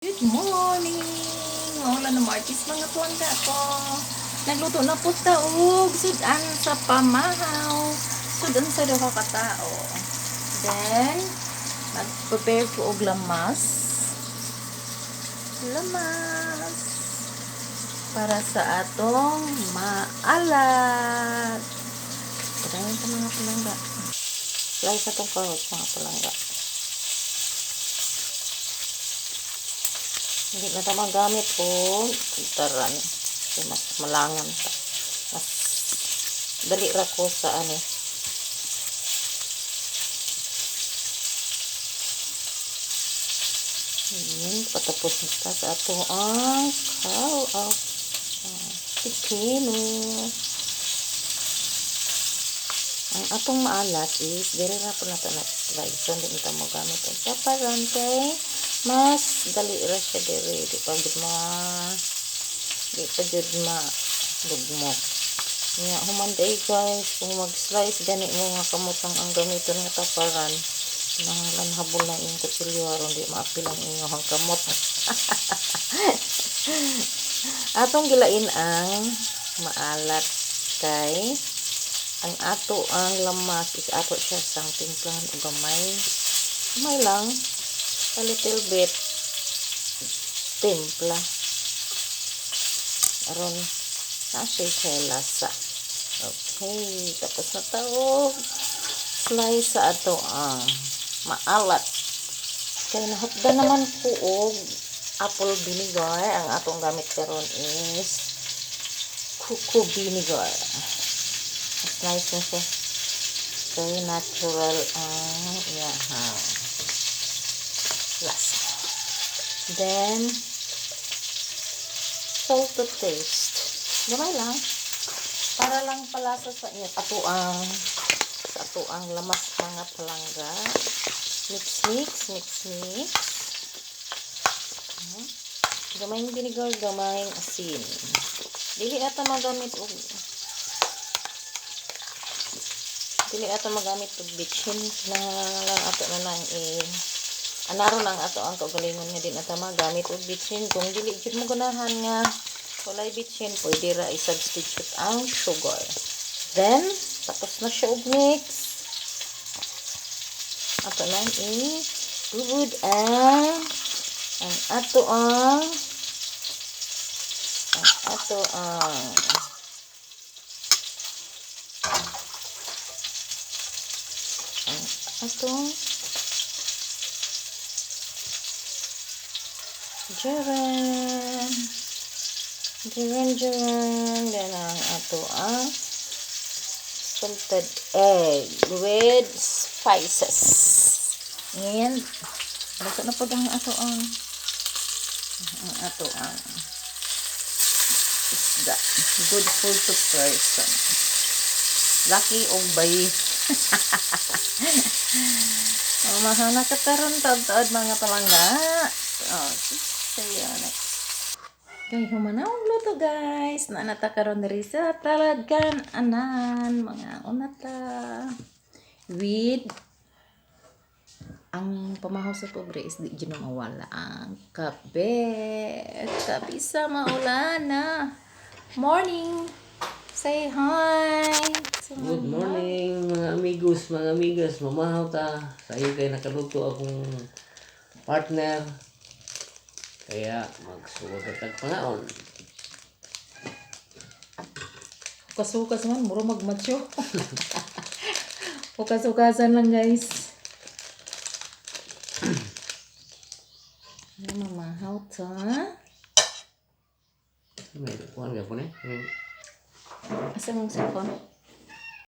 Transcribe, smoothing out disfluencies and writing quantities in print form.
Good morning! Maulan na Martis mga tuwanda ko. Nagluto na po taog. Sudan sa pamahaw. Sudan sa duha ka tao. Then, nag-prepare ko og lamas. Lamas. Para sa atong maalat. Padayon sa mga palangga. Slice sa itong carrots mga palangga. Hindi na ito magamit po filteran kasi mas malangan ta. Mas dali ra ko sa ano. Ayan, patapos na ta sa ato ang pipino. Ang atong maalat is dili ra po na ito na slice. So, hindi na ito magamit ang taparan kay mas dali ra siya diri di pa jud lugmok nya human day guys kung mag slice gani mo nga kamutang ang gamiton nga taparan nanglan habol na yung kutsilyo aron di maapil ang inyong kamot. Atong gilain ang maalat kay ang ato ang lamas is ato siya sang timplahan og gamay lang a little bit timpla aron na siya lasa. Okay, tapos na taog slice sa ato ang maalat kay nahutda naman ko og apple vinegar. Ang atong gamit karon is cocoa vinegar. Slice na siya kay natural ang lasa. Then, salt to taste. Gamay lang. Para lang palasa sa inyo. Sa ato ang lamas mga palangga. Mix. Gamay yung vinegar, gamay yung asin. Dili ata magamit og bitchin na lang ato na lang anaron ang ato ang kaugalingon nga din ata magamit og bitchin. Kung dili jud mo ganahan nga walay bitchin, pwede ra i-substitute ang sugar. Then tapos na siya og mix. Ato na i-ubod ang ato ang Jaran. Then ang ato ang salted egg with spices. And basta na po ang ato ang isda. Good food to person. Lucky og bay. Mahal na kataron taod mga palangga. See you next. Kay humanawag luto guys. Naanata karon diri sa Talagkan Anan. Mga unata. With ang pamahaw sa pobre is di dyan mawala ang kape. Kabisa maulana. Morning. Say hi. Good morning mga amigos, mga amigas. Mamahaw ta. Sa iyo kay nakaluto akong partner. Kaya magsuwagatag pangaon. Hukas-hukas man, muro magmacho. Hukas-hukasan lang guys. Mamahaw ta. May kuhan ka po ne? Asa mong cellphone?